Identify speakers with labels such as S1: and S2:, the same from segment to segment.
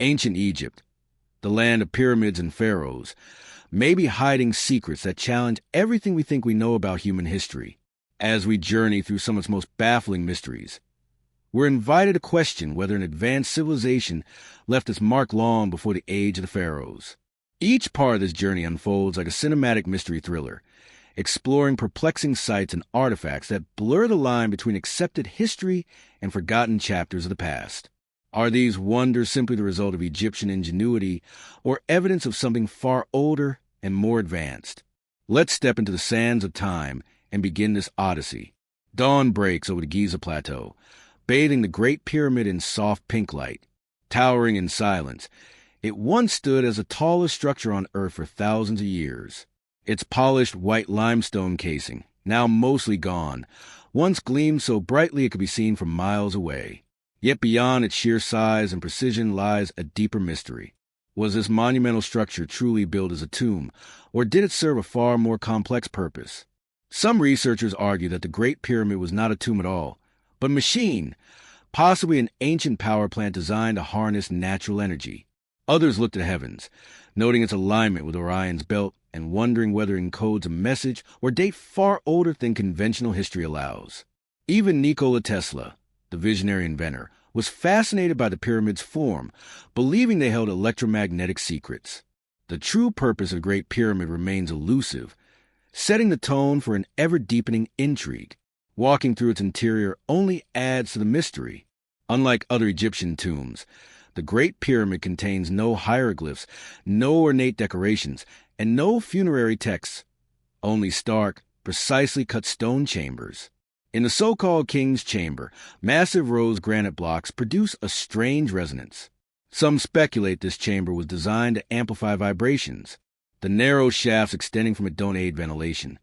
S1: Ancient Egypt, the land of pyramids and pharaohs, may be hiding secrets that challenge everything we think we know about human history. As we journey through some of its most baffling mysteries, we're invited to question whether an advanced civilization left its mark long before the age of the pharaohs. Each part of this journey unfolds like a cinematic mystery thriller, exploring perplexing sites and artifacts that blur the line between accepted history and forgotten chapters of the past. Are these wonders simply the result of Egyptian ingenuity or evidence of something far older and more advanced? Let's step into the sands of time and begin this odyssey. Dawn breaks over the Giza Plateau, bathing the Great Pyramid in soft pink light. Towering in silence, it once stood as the tallest structure on Earth for thousands of years. Its polished white limestone casing, now mostly gone, once gleamed so brightly it could be seen from miles away. Yet beyond its sheer size and precision lies a deeper mystery. Was this monumental structure truly built as a tomb, or did it serve a far more complex purpose? Some researchers argue that the Great Pyramid was not a tomb at all, but a machine, possibly an ancient power plant designed to harness natural energy. Others look to the heavens, noting its alignment with Orion's belt and wondering whether it encodes a message or date far older than conventional history allows. Even Nikola Tesla, the visionary inventor, was fascinated by the pyramid's form, believing they held electromagnetic secrets. The true purpose of the Great Pyramid remains elusive, setting the tone for an ever-deepening intrigue. Walking through its interior only adds to the mystery. Unlike other Egyptian tombs, the Great Pyramid contains no hieroglyphs, no ornate decorations, and no funerary texts, only stark, precisely cut stone chambers. In the so-called King's Chamber, massive rose granite blocks produce a strange resonance. Some speculate this chamber was designed to amplify vibrations. The narrow shafts extending from it don't aid ventilation.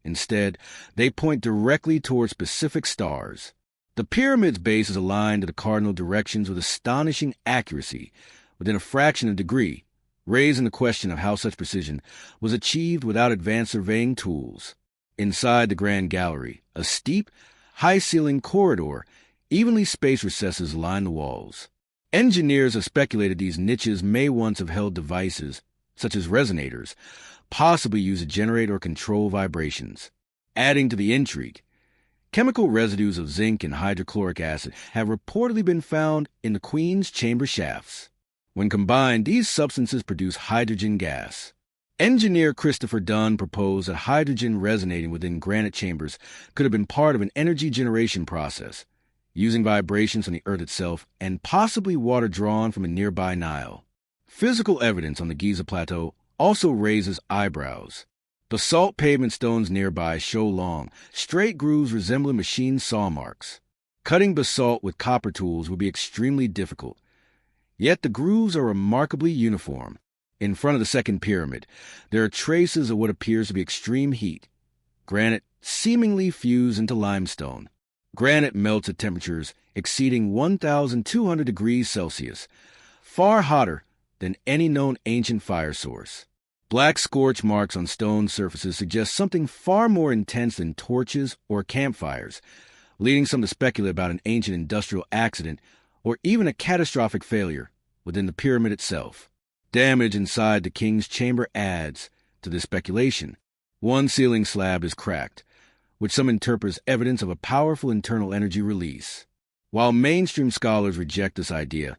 S1: Instead, they point directly toward specific stars. The pyramid's base is aligned to the cardinal directions with astonishing accuracy, within a fraction of a degree, raising the question of how such precision was achieved without advanced surveying tools. Inside the Grand Gallery, a steep, high-ceilinged corridor, evenly spaced recesses line the walls. Engineers have speculated these niches may once have held devices, such as resonators, possibly used to generate or control vibrations. Adding to the intrigue, chemical residues of zinc and hydrochloric acid have reportedly been found in the Queen's chamber shafts. When combined, these substances produce hydrogen gas. Engineer Christopher Dunn proposed that hydrogen resonating within granite chambers could have been part of an energy generation process, using vibrations from the Earth itself and possibly water drawn from a nearby Nile. Physical evidence on the Giza Plateau also raises eyebrows. Basalt pavement stones nearby show long, straight grooves resembling machine saw marks. Cutting basalt with copper tools would be extremely difficult. Yet the grooves are remarkably uniform. In front of the second pyramid, there are traces of what appears to be extreme heat. Granite seemingly fused into limestone. Granite melts at temperatures exceeding 1,200 degrees Celsius, far hotter than any known ancient fire source. Black scorch marks on stone surfaces suggest something far more intense than torches or campfires, leading some to speculate about an ancient industrial accident or even a catastrophic failure within the pyramid itself. Damage inside the king's chamber adds to this speculation. One ceiling slab is cracked, which some interpret as evidence of a powerful internal energy release. While mainstream scholars reject this idea,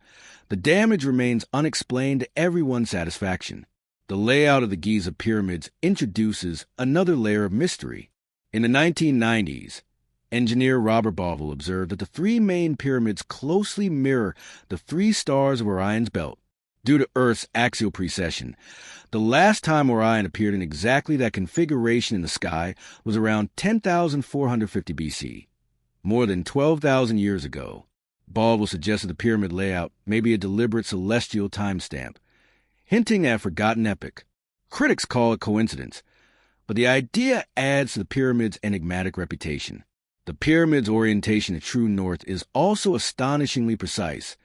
S1: the damage remains unexplained to everyone's satisfaction. The layout of the Giza pyramids introduces another layer of mystery. In the 1990s, engineer Robert Bauval observed that the three main pyramids closely mirror the three stars of Orion's belt. Due to Earth's axial precession, the last time Orion appeared in exactly that configuration in the sky was around 10,450 BC, more than 12,000 years ago. Bauval suggested the pyramid layout may be a deliberate celestial timestamp, hinting at a forgotten epoch. Critics call it coincidence, but the idea adds to the pyramid's enigmatic reputation. The pyramid's orientation to true north is also astonishingly precise,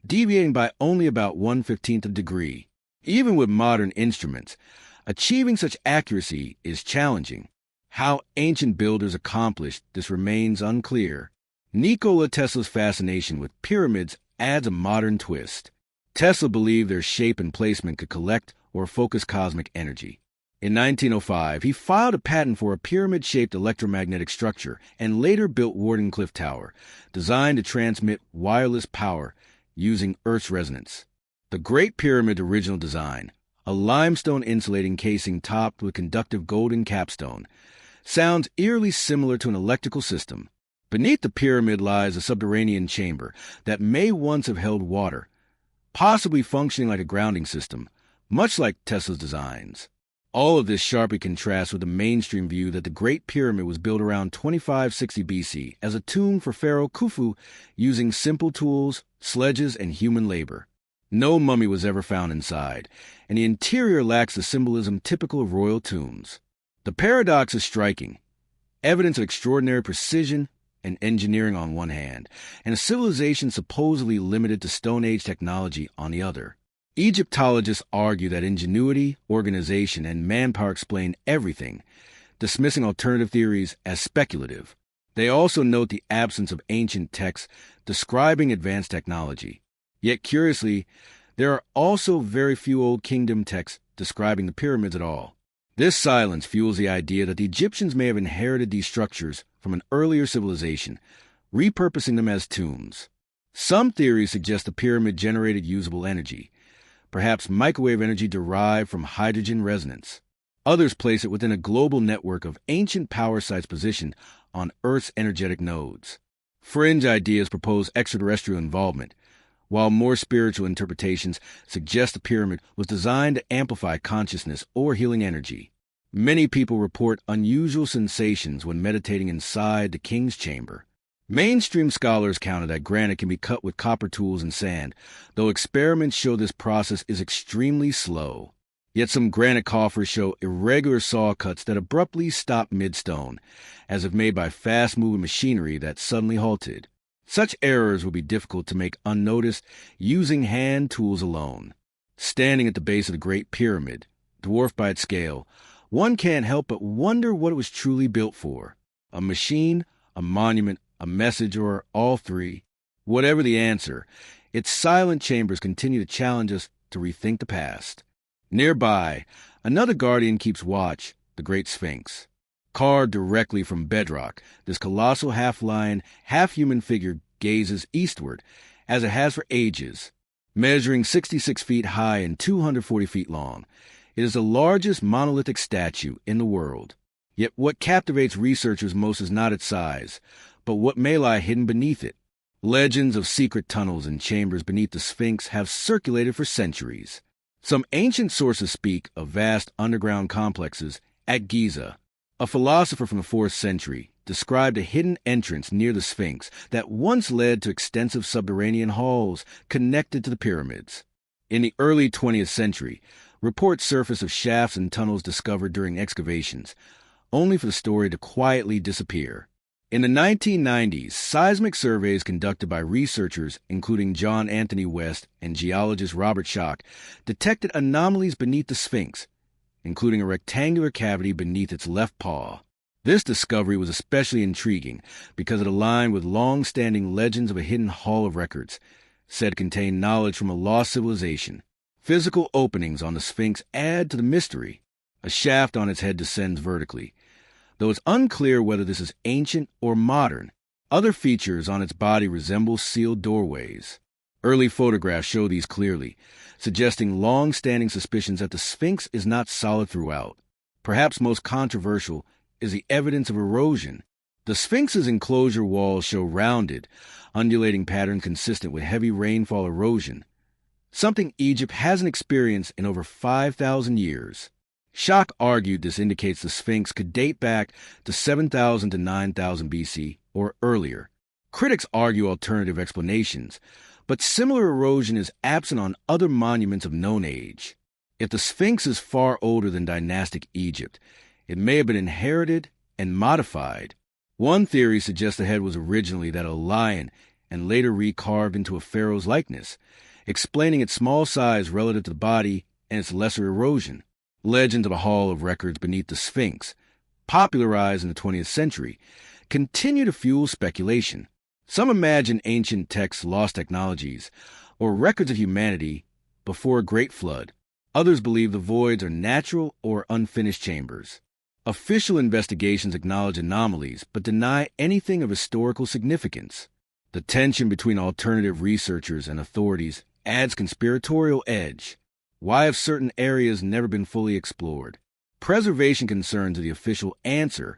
S1: deviating by only about 1/15 of a degree. Even with modern instruments, achieving such accuracy is challenging. How ancient builders accomplished this remains unclear. Nikola Tesla's fascination with pyramids adds a modern twist. Tesla believed their shape and placement could collect or focus cosmic energy. In 1905, he filed a patent for a pyramid-shaped electromagnetic structure and later built Wardenclyffe Tower, designed to transmit wireless power using Earth's resonance. The Great Pyramid's original design, a limestone insulating casing topped with conductive golden capstone, sounds eerily similar to an electrical system. Beneath the pyramid lies a subterranean chamber that may once have held water, possibly functioning like a grounding system, much like Tesla's designs. All of this sharply contrasts with the mainstream view that the Great Pyramid was built around 2560 BC as a tomb for Pharaoh Khufu using simple tools, sledges, and human labor. No mummy was ever found inside, and the interior lacks the symbolism typical of royal tombs. The paradox is striking. Evidence of extraordinary precision and engineering on one hand, and a civilization supposedly limited to Stone Age technology on the other. Egyptologists argue that ingenuity, organization, and manpower explain everything, dismissing alternative theories as speculative. They also note the absence of ancient texts describing advanced technology. Yet curiously, there are also very few Old Kingdom texts describing the pyramids at all. This silence fuels the idea that the Egyptians may have inherited these structures from an earlier civilization, repurposing them as tombs. Some theories suggest the pyramid generated usable energy, perhaps microwave energy derived from hydrogen resonance. Others place it within a global network of ancient power sites positioned on Earth's energetic nodes. Fringe ideas propose extraterrestrial involvement, while more spiritual interpretations suggest the pyramid was designed to amplify consciousness or healing energy. Many people report unusual sensations when meditating inside the king's chamber. Mainstream scholars counter that granite can be cut with copper tools and sand, though experiments show this process is extremely slow. Yet some granite coffers show irregular saw cuts that abruptly stop mid-stone, as if made by fast-moving machinery that suddenly halted. Such errors would be difficult to make unnoticed using hand tools alone. Standing at the base of the Great Pyramid, dwarfed by its scale, one can't help but wonder what it was truly built for. A machine, a monument, a message, or all three. Whatever the answer, its silent chambers continue to challenge us to rethink the past. Nearby, another guardian keeps watch, the Great Sphinx. Carved directly from bedrock, this colossal half-lion, half-human figure gazes eastward, as it has for ages. Measuring 66 feet high and 240 feet long, it is the largest monolithic statue in the world. Yet what captivates researchers most is not its size, but what may lie hidden beneath it. Legends of secret tunnels and chambers beneath the Sphinx have circulated for centuries. Some ancient sources speak of vast underground complexes at Giza. A philosopher from the 4th century described a hidden entrance near the Sphinx that once led to extensive subterranean halls connected to the pyramids. In the early 20th century, reports surfaced of shafts and tunnels discovered during excavations, only for the story to quietly disappear. In the 1990s, seismic surveys conducted by researchers including John Anthony West and geologist Robert Schoch detected anomalies beneath the Sphinx, including a rectangular cavity beneath its left paw. This discovery was especially intriguing because it aligned with long-standing legends of a hidden hall of records, said to contain knowledge from a lost civilization. Physical openings on the Sphinx add to the mystery. A shaft on its head descends vertically, though it's unclear whether this is ancient or modern. Other features on its body resemble sealed doorways. Early photographs show these clearly, suggesting long-standing suspicions that the Sphinx is not solid throughout. Perhaps most controversial is the evidence of erosion. The Sphinx's enclosure walls show rounded, undulating patterns consistent with heavy rainfall erosion, something Egypt hasn't experienced in over 5,000 years. Schoch argued this indicates the Sphinx could date back to 7,000 to 9,000 BC or earlier. Critics argue alternative explanations, but similar erosion is absent on other monuments of known age. If the Sphinx is far older than dynastic Egypt, it may have been inherited and modified. One theory suggests the head was originally that of a lion and later recarved into a pharaoh's likeness, explaining its small size relative to the body and its lesser erosion. Legends of a hall of records beneath the Sphinx, popularized in the 20th century, continue to fuel speculation. Some imagine ancient texts, lost technologies, or records of humanity before a great flood. Others believe the voids are natural or unfinished chambers. Official investigations acknowledge anomalies but deny anything of historical significance. The tension between alternative researchers and authorities adds conspiratorial edge. Why have certain areas never been fully explored? Preservation concerns are the official answer,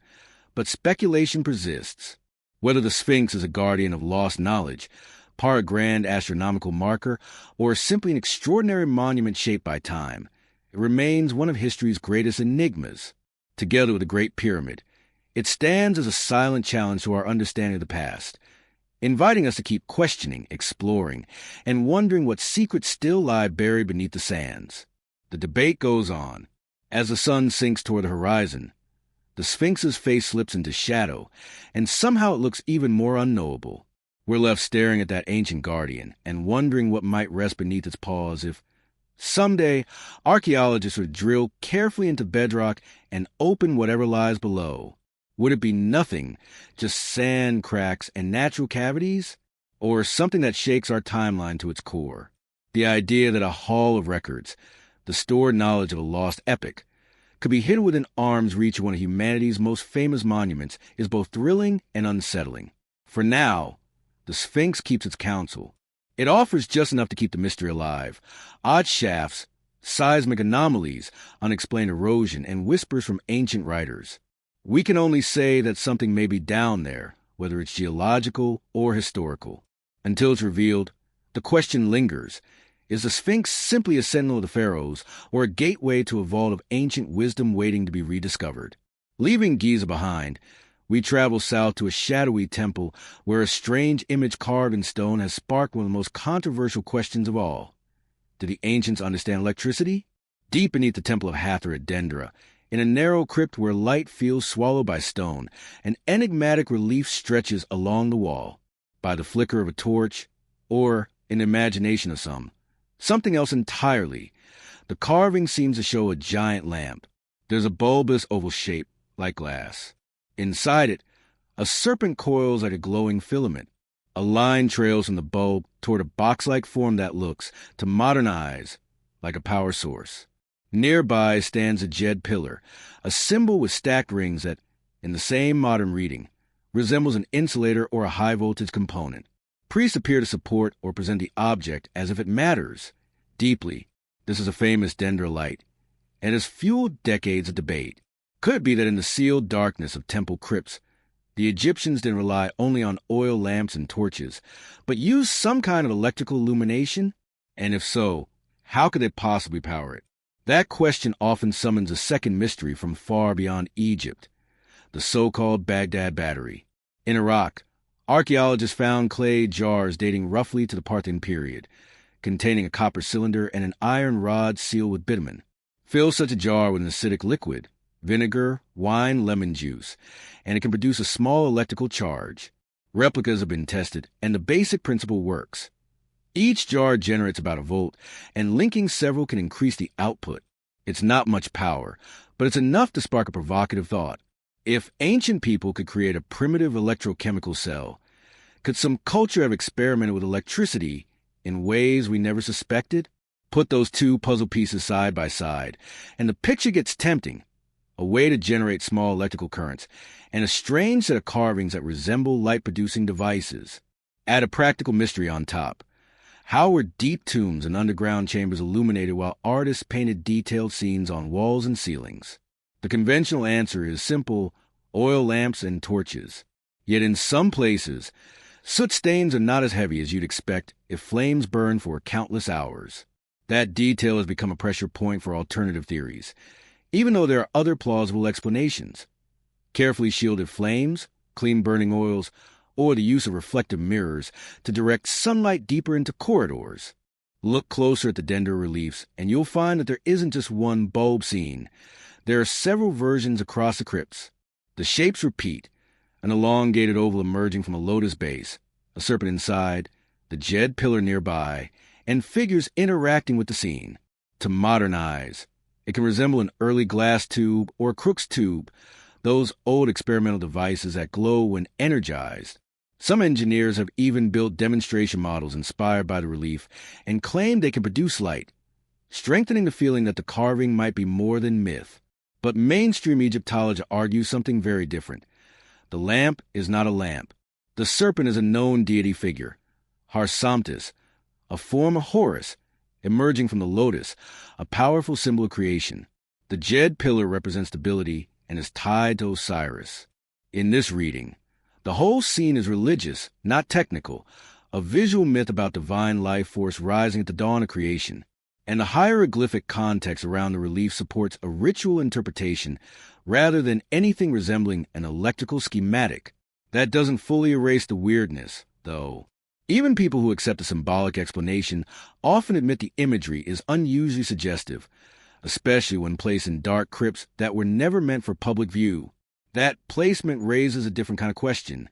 S1: but speculation persists. Whether the Sphinx is a guardian of lost knowledge, part a grand astronomical marker, or simply an extraordinary monument shaped by time, it remains one of history's greatest enigmas. Together with the Great Pyramid, it stands as a silent challenge to our understanding of the past, inviting us to keep questioning, exploring, and wondering what secrets still lie buried beneath the sands. The debate goes on. As the sun sinks toward the horizon, the Sphinx's face slips into shadow, and somehow it looks even more unknowable. We're left staring at that ancient guardian and wondering what might rest beneath its paws if someday archaeologists would drill carefully into bedrock and open whatever lies below. Would it be nothing, just sand cracks and natural cavities? Or something that shakes our timeline to its core? The idea that a hall of records, the stored knowledge of a lost epoch, could be hidden within arm's reach of one of humanity's most famous monuments is both thrilling and unsettling. For now, the Sphinx keeps its counsel. It offers just enough to keep the mystery alive. Odd shafts, seismic anomalies, unexplained erosion, and whispers from ancient writers. We can only say that something may be down there, whether it's geological or historical. Until it's revealed, the question lingers. Is the Sphinx simply a sentinel of the pharaohs, or a gateway to a vault of ancient wisdom waiting to be rediscovered? Leaving Giza behind, we travel south to a shadowy temple where a strange image carved in stone has sparked one of the most controversial questions of all. Did the ancients understand electricity? Deep beneath the temple of Hathor at Dendera, in a narrow crypt where light feels swallowed by stone, an enigmatic relief stretches along the wall. By the flicker of a torch, or, in the imagination of some, something else entirely. The carving seems to show a giant lamp. There's a bulbous oval shape, like glass. Inside it, a serpent coils like a glowing filament. A line trails from the bulb toward a box-like form that looks, to modern eyes, like a power source. Nearby stands a jed pillar, a symbol with stacked rings that, in the same modern reading, resembles an insulator or a high-voltage component. Priests appear to support or present the object as if it matters. Deeply, this is a famous Dendera light, and has fueled decades of debate. Could it be that in the sealed darkness of temple crypts, the Egyptians didn't rely only on oil lamps and torches, but used some kind of electrical illumination? And if so, how could they possibly power it? That question often summons a second mystery from far beyond Egypt, the so-called Baghdad Battery. In Iraq, archaeologists found clay jars dating roughly to the Parthian period, containing a copper cylinder and an iron rod sealed with bitumen. Fill such a jar with an acidic liquid, vinegar, wine, lemon juice, and it can produce a small electrical charge. Replicas have been tested, and the basic principle works. Each jar generates about a volt, and linking several can increase the output. It's not much power, but it's enough to spark a provocative thought. If ancient people could create a primitive electrochemical cell, could some culture have experimented with electricity in ways we never suspected? Put those two puzzle pieces side by side, and the picture gets tempting. A way to generate small electrical currents, and a strange set of carvings that resemble light-producing devices. Add a practical mystery on top. How were deep tombs and underground chambers illuminated while artists painted detailed scenes on walls and ceilings? The conventional answer is simple: oil lamps and torches. Yet in some places, soot stains are not as heavy as you'd expect if flames burn for countless hours. That detail has become a pressure point for alternative theories, even though there are other plausible explanations. Carefully shielded flames, clean burning oils, or the use of reflective mirrors to direct sunlight deeper into corridors. Look closer at the Dendera reliefs, and you'll find that there isn't just one bulb scene. There are several versions across the crypts. The shapes repeat: an elongated oval emerging from a lotus base, a serpent inside, the jed pillar nearby, and figures interacting with the scene. To modern eyes, it can resemble an early glass tube or a Crookes tube, those old experimental devices that glow when energized. Some engineers have even built demonstration models inspired by the relief and claim they can produce light, strengthening the feeling that the carving might be more than myth. But mainstream Egyptology argues something very different. The lamp is not a lamp. The serpent is a known deity figure, Harsamtis, a form of Horus, emerging from the lotus, a powerful symbol of creation. The Djed pillar represents stability and is tied to Osiris. In this reading, the whole scene is religious, not technical, a visual myth about divine life force rising at the dawn of creation. And the hieroglyphic context around the relief supports a ritual interpretation rather than anything resembling an electrical schematic. That doesn't fully erase the weirdness, though. Even people who accept a symbolic explanation often admit the imagery is unusually suggestive, especially when placed in dark crypts that were never meant for public view. That placement raises a different kind of question.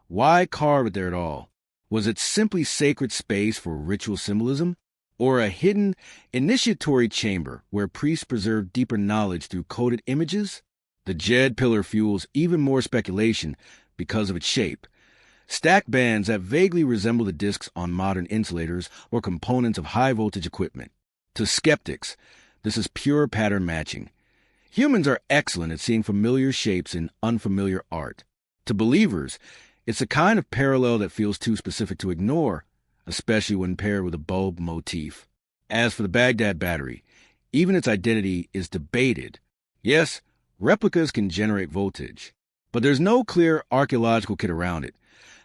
S1: Why carve it there at all? Was it simply sacred space for ritual symbolism? Or a hidden initiatory chamber where priests preserve deeper knowledge through coded images? The Djed pillar fuels even more speculation because of its shape. Stacked bands that vaguely resemble the discs on modern insulators or components of high-voltage equipment. To skeptics, this is pure pattern matching. Humans are excellent at seeing familiar shapes in unfamiliar art. To believers, it's a kind of parallel that feels too specific to ignore, especially when paired with a bulb motif. As for the Baghdad battery, even its identity is debated. Yes, replicas can generate voltage, but there's no clear archaeological kit around it.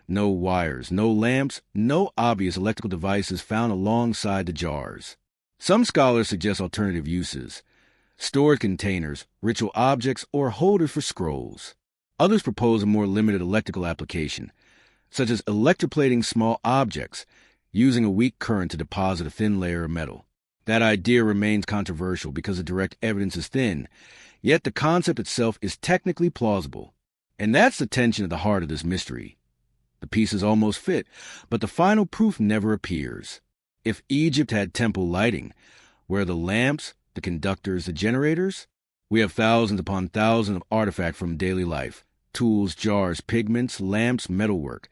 S1: No wires, no lamps, no obvious electrical devices found alongside the jars. Some scholars suggest alternative uses: storage containers, ritual objects, or holders for scrolls. Others propose a more limited electrical application, such as electroplating small objects, using a weak current to deposit a thin layer of metal. That idea remains controversial because the direct evidence is thin, yet the concept itself is technically plausible. And that's the tension at the heart of this mystery. The pieces almost fit, but the final proof never appears. If Egypt had temple lighting, where are the lamps, the conductors, the generators? We have thousands upon thousands of artifacts from daily life: tools, jars, pigments, lamps, metalwork.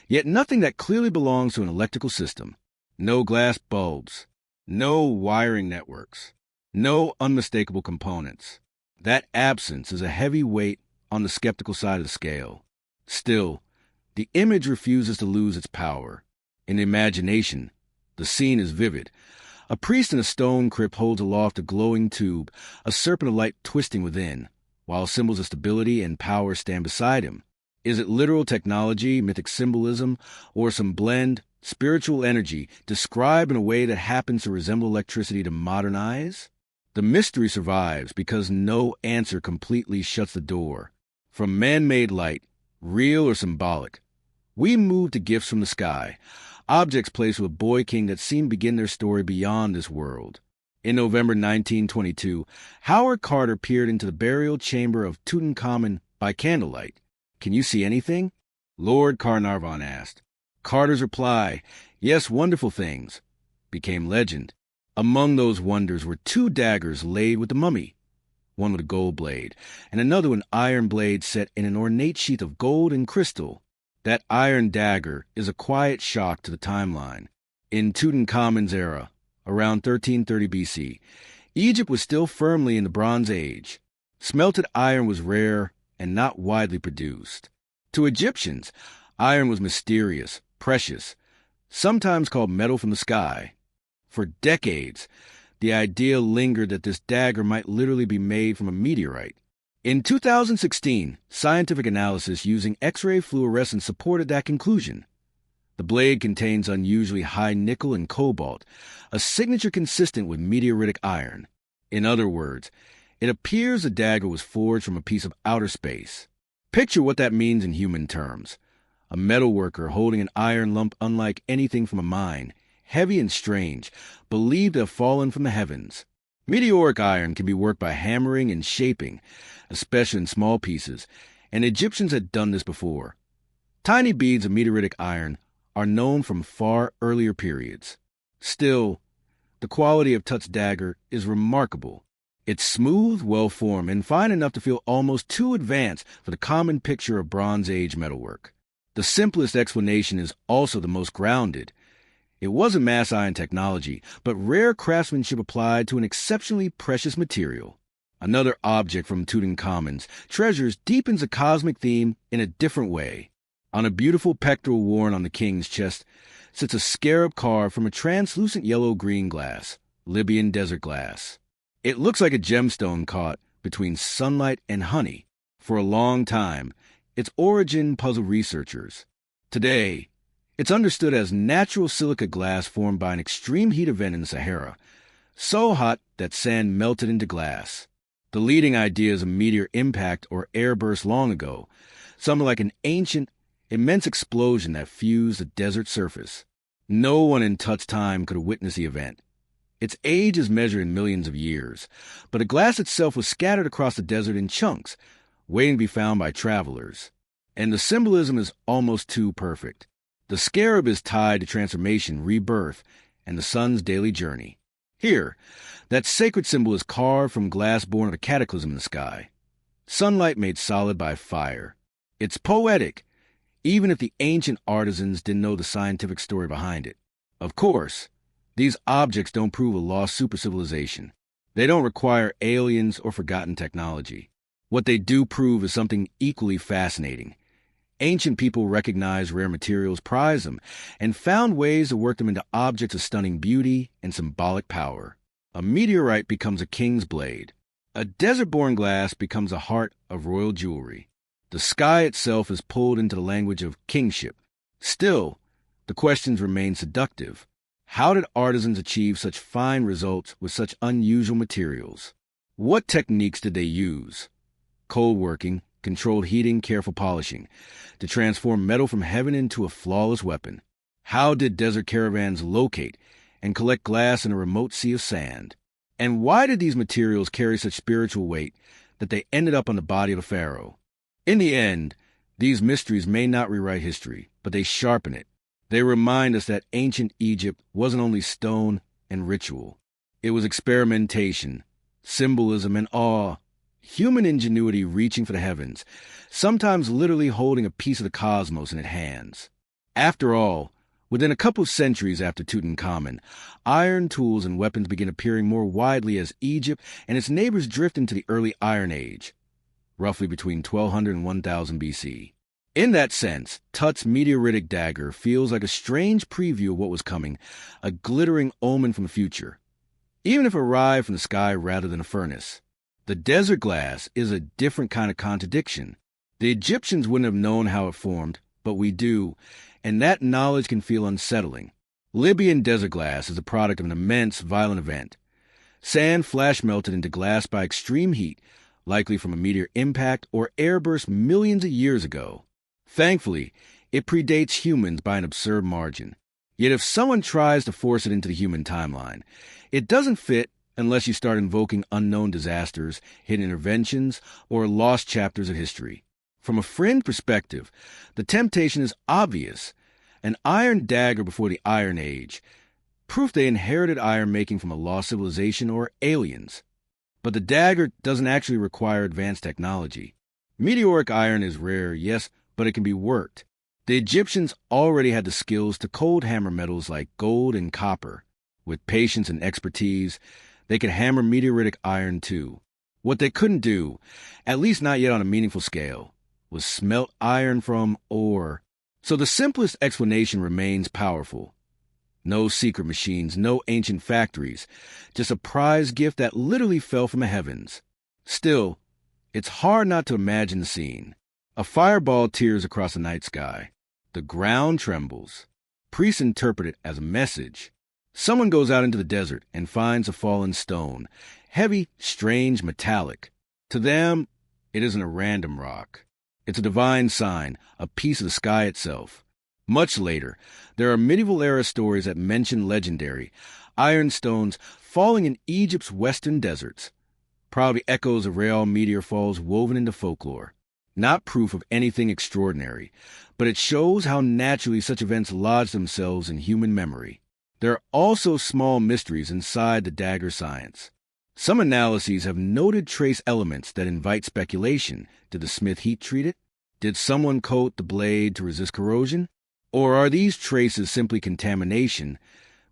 S1: Yet nothing that clearly belongs to an electrical system. No glass bulbs. No wiring networks. No unmistakable components. That absence is a heavy weight on the skeptical side of the scale. Still, the image refuses to lose its power. In imagination, the scene is vivid. A priest in a stone crypt holds aloft a glowing tube, a serpent of light twisting within, while symbols of stability and power stand beside him. Is it literal technology, mythic symbolism, or some blend, spiritual energy, described in a way that happens to resemble electricity to modern eyes? The mystery survives because no answer completely shuts the door. From man-made light, real or symbolic, we move to gifts from the sky, objects placed with a boy king that seem to begin their story beyond this world. In November 1922, Howard Carter peered into the burial chamber of Tutankhamun by candlelight. "Can you see anything?" Lord Carnarvon asked. Carter's reply, "Yes, wonderful things," became legend. Among those wonders were 2 daggers laid with the mummy, one with a gold blade, and another with an iron blade set in an ornate sheath of gold and crystal. That iron dagger is a quiet shock to the timeline. In Tutankhamun's era, around 1330 BC, Egypt was still firmly in the Bronze Age. Smelted iron was rare and not widely produced. To Egyptians, iron was mysterious, precious, sometimes called metal from the sky. For decades, the idea lingered that this dagger might literally be made from a meteorite. In 2016, scientific analysis using X-ray fluorescence supported that conclusion. The blade contains unusually high nickel and cobalt, a signature consistent with meteoritic iron. In other words, it appears the dagger was forged from a piece of outer space. Picture what that means in human terms. A metal worker holding an iron lump unlike anything from a mine, heavy and strange, believed to have fallen from the heavens. Meteoric iron can be worked by hammering and shaping, especially in small pieces, and Egyptians had done this before. Tiny beads of meteoritic iron are known from far earlier periods. Still, the quality of Tut's dagger is remarkable. It's smooth, well-formed, and fine enough to feel almost too advanced for the common picture of Bronze Age metalwork. The simplest explanation is also the most grounded. It wasn't mass iron technology, but rare craftsmanship applied to an exceptionally precious material. Another object from Tutankhamun's treasures deepens the cosmic theme in a different way. On a beautiful pectoral worn on the king's chest sits a scarab carved from a translucent yellow-green glass, Libyan desert glass. It looks like a gemstone caught between sunlight and honey. For a long time, its origin puzzled researchers. Today, it's understood as natural silica glass formed by an extreme heat event in the Sahara, so hot that sand melted into glass. The leading idea is a meteor impact or airburst long ago, something like an ancient, immense explosion that fused the desert surface. No one in Tut's time could have witnessed the event. Its age is measured in millions of years, but the glass itself was scattered across the desert in chunks, waiting to be found by travelers. And the symbolism is almost too perfect. The scarab is tied to transformation, rebirth, and the sun's daily journey. Here, that sacred symbol is carved from glass born of a cataclysm in the sky. Sunlight made solid by fire. It's poetic, even if the ancient artisans didn't know the scientific story behind it. Of course, these objects don't prove a lost super-civilization. They don't require aliens or forgotten technology. What they do prove is something equally fascinating. Ancient people recognized rare materials, prized them, and found ways to work them into objects of stunning beauty and symbolic power. A meteorite becomes a king's blade. A desert-born glass becomes a heart of royal jewelry. The sky itself is pulled into the language of kingship. Still, the questions remain seductive. How did artisans achieve such fine results with such unusual materials? What techniques did they use? Cold working, controlled heating, careful polishing, to transform metal from heaven into a flawless weapon. How did desert caravans locate and collect glass in a remote sea of sand? And why did these materials carry such spiritual weight that they ended up on the body of a pharaoh? In the end, these mysteries may not rewrite history, but they sharpen it. They remind us that ancient Egypt wasn't only stone and ritual. It was experimentation, symbolism, and awe. Human ingenuity reaching for the heavens, sometimes literally holding a piece of the cosmos in its hands. After all, within a couple of centuries after Tutankhamun, iron tools and weapons begin appearing more widely as Egypt and its neighbors drift into the early Iron Age, roughly between 1200 and 1000 BC. In that sense, Tut's meteoritic dagger feels like a strange preview of what was coming, a glittering omen from the future, even if it arrived from the sky rather than a furnace. The desert glass is a different kind of contradiction. The Egyptians wouldn't have known how it formed, but we do, and that knowledge can feel unsettling. Libyan desert glass is the product of an immense, violent event. Sand flash melted into glass by extreme heat, likely from a meteor impact or airburst millions of years ago. Thankfully, it predates humans by an absurd margin. Yet if someone tries to force it into the human timeline, it doesn't fit unless you start invoking unknown disasters, hidden interventions, or lost chapters of history. From a fringe perspective, the temptation is obvious. An iron dagger before the Iron Age, proof they inherited iron making from a lost civilization or aliens. But the dagger doesn't actually require advanced technology. Meteoric iron is rare, yes, but it can be worked. The Egyptians already had the skills to cold hammer metals like gold and copper. With patience and expertise, they could hammer meteoritic iron too. What they couldn't do, at least not yet on a meaningful scale, was smelt iron from ore. So the simplest explanation remains powerful. No secret machines, no ancient factories, just a prize gift that literally fell from the heavens. Still, it's hard not to imagine the scene. A fireball tears across the night sky. The ground trembles. Priests interpret it as a message. Someone goes out into the desert and finds a fallen stone, heavy, strange, metallic. To them, it isn't a random rock. It's a divine sign, a piece of the sky itself. Much later, there are medieval-era stories that mention legendary iron stones falling in Egypt's western deserts, probably echoes of rare meteor falls woven into folklore. Not proof of anything extraordinary, but it shows how naturally such events lodge themselves in human memory. There are also small mysteries inside the dagger science. Some analyses have noted trace elements that invite speculation. Did the smith heat treat it? Did someone coat the blade to resist corrosion? Or are these traces simply contamination,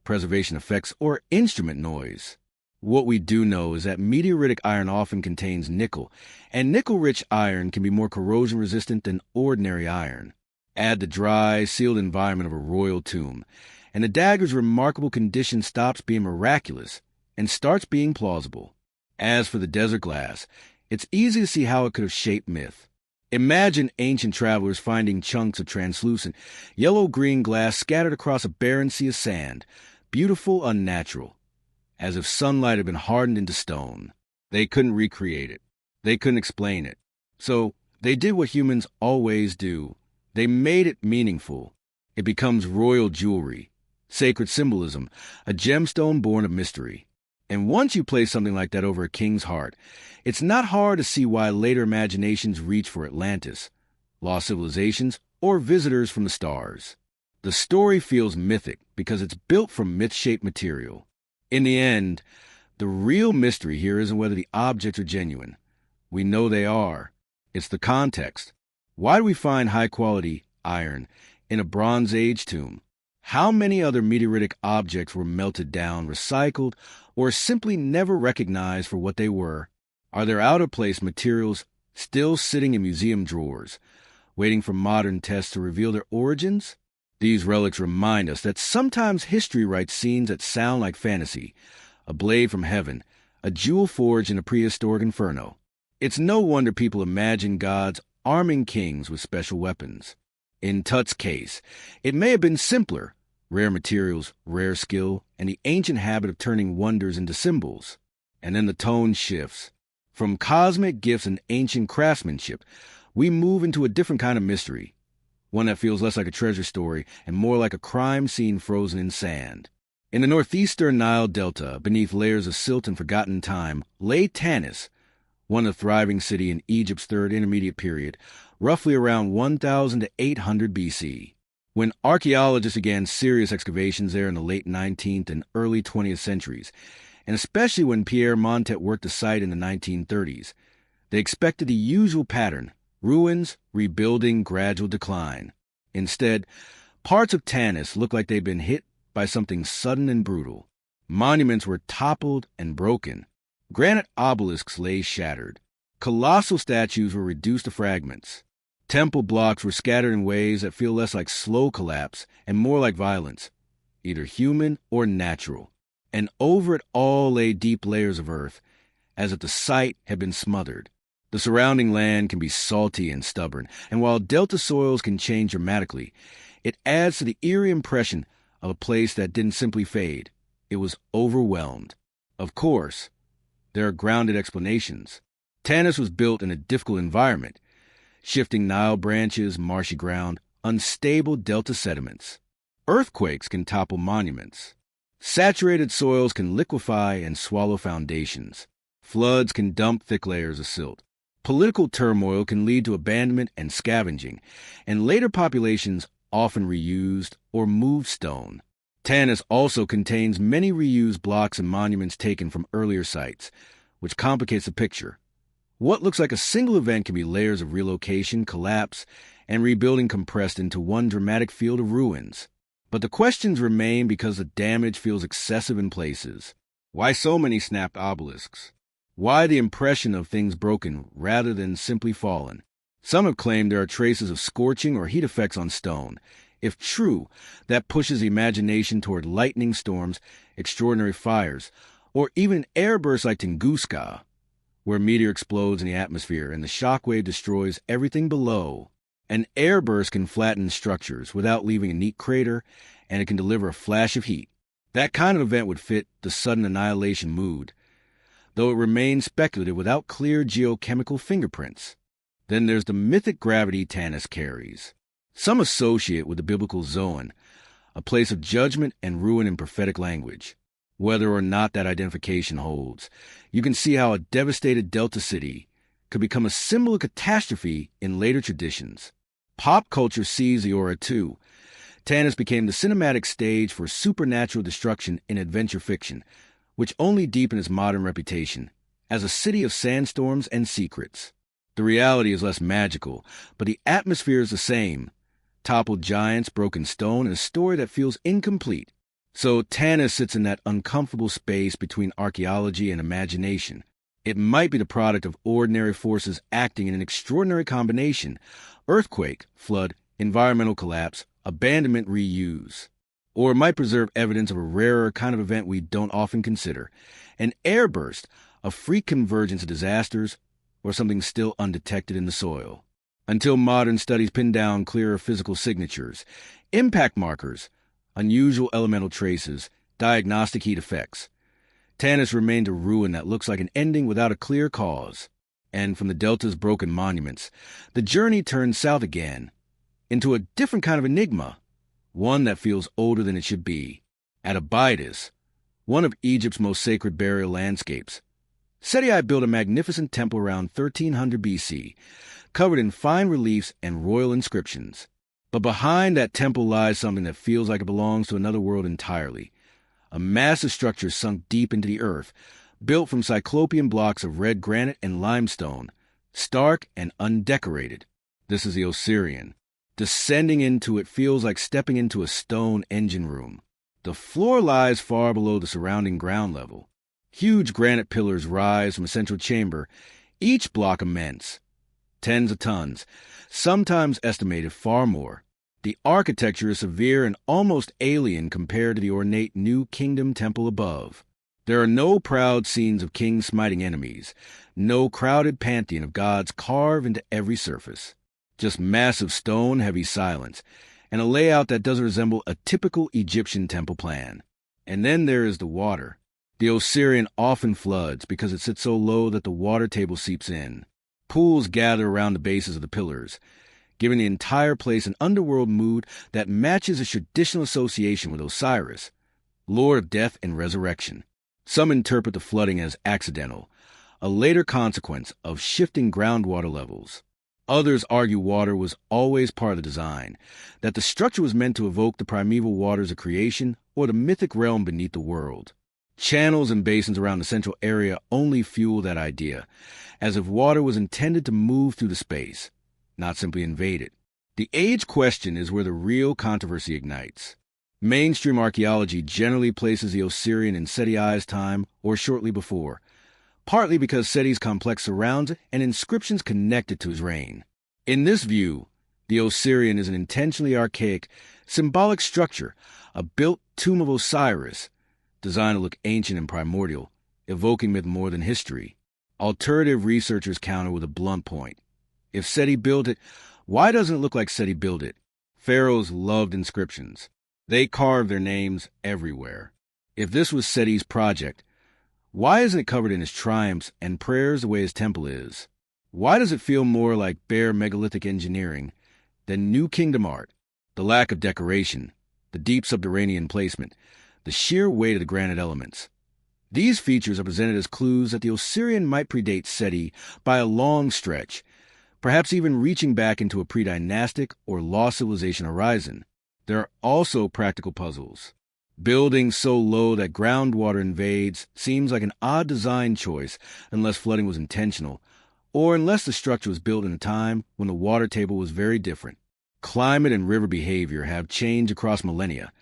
S1: preservation effects, or instrument noise? What we do know is that meteoritic iron often contains nickel, and nickel-rich iron can be more corrosion-resistant than ordinary iron. Add the dry, sealed environment of a royal tomb, and the dagger's remarkable condition stops being miraculous and starts being plausible. As for the desert glass, it's easy to see how it could have shaped myth. Imagine ancient travelers finding chunks of translucent, yellow-green glass scattered across a barren sea of sand, beautiful, unnatural, as if sunlight had been hardened into stone. They couldn't recreate it. They couldn't explain it. So they did what humans always do. They made it meaningful. It becomes royal jewelry, sacred symbolism, a gemstone born of mystery. And once you place something like that over a king's heart, it's not hard to see why later imaginations reach for Atlantis, lost civilizations, or visitors from the stars. The story feels mythic because it's built from myth-shaped material. In the end, the real mystery here isn't whether the objects are genuine. We know they are. It's the context. Why do we find high-quality iron in a Bronze Age tomb? How many other meteoritic objects were melted down, recycled, or simply never recognized for what they were? Are there out-of-place materials still sitting in museum drawers, waiting for modern tests to reveal their origins? These relics remind us that sometimes history writes scenes that sound like fantasy, a blade from heaven, a jewel forged in a prehistoric inferno. It's no wonder people imagine gods arming kings with special weapons. In Tut's case, it may have been simpler: rare materials, rare skill, and the ancient habit of turning wonders into symbols. And then the tone shifts. From cosmic gifts and ancient craftsmanship, we move into a different kind of mystery, one that feels less like a treasure story and more like a crime scene frozen in sand. In the northeastern Nile Delta, beneath layers of silt and forgotten time, lay Tanis, one a thriving city in Egypt's Third Intermediate Period, roughly around 1,000 to 800 BC. When archaeologists began serious excavations there in the late 19th and early 20th centuries, and especially when Pierre Montet worked the site in the 1930s, they expected the usual pattern: ruins, rebuilding, gradual decline. Instead, parts of Tanis looked like they'd been hit by something sudden and brutal. Monuments were toppled and broken. Granite obelisks lay shattered. Colossal statues were reduced to fragments. Temple blocks were scattered in ways that feel less like slow collapse and more like violence, either human or natural. And over it all lay deep layers of earth, as if the site had been smothered. The surrounding land can be salty and stubborn, and while delta soils can change dramatically, it adds to the eerie impression of a place that didn't simply fade. It was overwhelmed. Of course, there are grounded explanations. Tanis was built in a difficult environment: shifting Nile branches, marshy ground, unstable delta sediments. Earthquakes can topple monuments. Saturated soils can liquefy and swallow foundations. Floods can dump thick layers of silt. Political turmoil can lead to abandonment and scavenging, and later populations often reused or moved stone. Tanis also contains many reused blocks and monuments taken from earlier sites, which complicates the picture. What looks like a single event can be layers of relocation, collapse, and rebuilding compressed into one dramatic field of ruins. But the questions remain because the damage feels excessive in places. Why so many snapped obelisks? Why the impression of things broken rather than simply fallen? Some have claimed there are traces of scorching or heat effects on stone. If true, that pushes the imagination toward lightning storms, extraordinary fires, or even airbursts like Tunguska, where a meteor explodes in the atmosphere and the shockwave destroys everything below. An airburst can flatten structures without leaving a neat crater, and it can deliver a flash of heat. That kind of event would fit the sudden annihilation mood, though it remains speculative without clear geochemical fingerprints. Then there's the mythic gravity Tanis carries. Some associate with the biblical Zoan, a place of judgment and ruin in prophetic language. Whether or not that identification holds, you can see how a devastated delta city could become a symbol of catastrophe in later traditions. Pop culture sees the aura too. Tanis became the cinematic stage for supernatural destruction in adventure fiction, which only deepened its modern reputation as a city of sandstorms and secrets. The reality is less magical, but the atmosphere is the same. Toppled giants, broken stone, and a story that feels incomplete. So Tanis sits in that uncomfortable space between archaeology and imagination. It might be the product of ordinary forces acting in an extraordinary combination: earthquake, flood, environmental collapse, abandonment, reuse. Or it might preserve evidence of a rarer kind of event we don't often consider: an airburst, a freak convergence of disasters, or something still undetected in the soil. Until modern studies pin down clearer physical signatures, impact markers, unusual elemental traces, diagnostic heat effects, Tanis remained a ruin that looks like an ending without a clear cause. And from the Delta's broken monuments, the journey turns south again, into a different kind of enigma, one that feels older than it should be. At Abydos, one of Egypt's most sacred burial landscapes, Seti built a magnificent temple around 1300 BC, covered in fine reliefs and royal inscriptions. But behind that temple lies something that feels like it belongs to another world entirely. A massive structure sunk deep into the earth, built from cyclopean blocks of red granite and limestone, stark and undecorated. This is the Osirian. Descending into it feels like stepping into a stone engine room. The floor lies far below the surrounding ground level. Huge granite pillars rise from a central chamber, each block immense. Tens of tons, sometimes estimated far more. The architecture is severe and almost alien compared to the ornate New Kingdom temple above. There are no proud scenes of kings smiting enemies, no crowded pantheon of gods carved into every surface. Just massive stone-heavy silence, and a layout that doesn't resemble a typical Egyptian temple plan. And then there is the water. The Osirian often floods because it sits so low that the water table seeps in. Pools gather around the bases of the pillars, giving the entire place an underworld mood that matches a traditional association with Osiris, lord of death and resurrection. Some interpret the flooding as accidental, a later consequence of shifting groundwater levels. Others argue water was always part of the design, that the structure was meant to evoke the primeval waters of creation or the mythic realm beneath the world. Channels and basins around the central area only fuel that idea, as if water was intended to move through the space, not simply invade it. The age question is where the real controversy ignites. Mainstream archaeology generally places the Osirian in Seti's time or shortly before, partly because Seti's complex surrounds it and inscriptions connected to his reign. In this view, the Osirian is an intentionally archaic, symbolic structure, a built tomb of Osiris, designed to look ancient and primordial, evoking myth more than history. Alternative researchers counter with a blunt point. If Seti built it, why doesn't it look like Seti built it? Pharaohs loved inscriptions. They carved their names everywhere. If this was Seti's project, why isn't it covered in his triumphs and prayers the way his temple is? Why does it feel more like bare megalithic engineering than New Kingdom art? The lack of decoration, the deep subterranean placement, the sheer weight of the granite elements. These features are presented as clues that the Osirian might predate Seti by a long stretch, perhaps even reaching back into a pre-dynastic or lost civilization horizon. There are also practical puzzles. Building so low that groundwater invades seems like an odd design choice unless flooding was intentional, or unless the structure was built in a time when the water table was very different. Climate and river behavior have changed across millennia,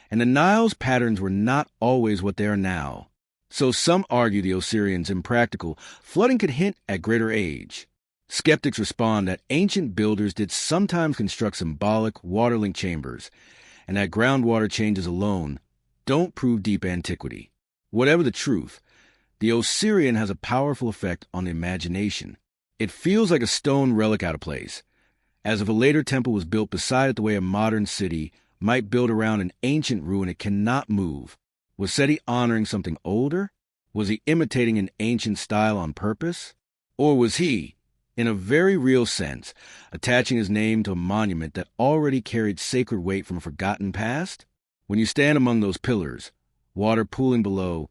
S1: and the Nile's patterns were not always what they are now. So some argue the Osirian's impractical. Flooding could hint at greater age. Skeptics respond that ancient builders did sometimes construct symbolic water-linked chambers, and that groundwater changes alone don't prove deep antiquity. Whatever the truth, the Osirian has a powerful effect on the imagination. It feels like a stone relic out of place, as if a later temple was built beside it the way a modern city might build around an ancient ruin it cannot move. Was Seti honoring something older? Was he imitating an ancient style on purpose? Or was he, in a very real sense, attaching his name to a monument that already carried sacred weight from a forgotten past? When you stand among those pillars, water pooling below,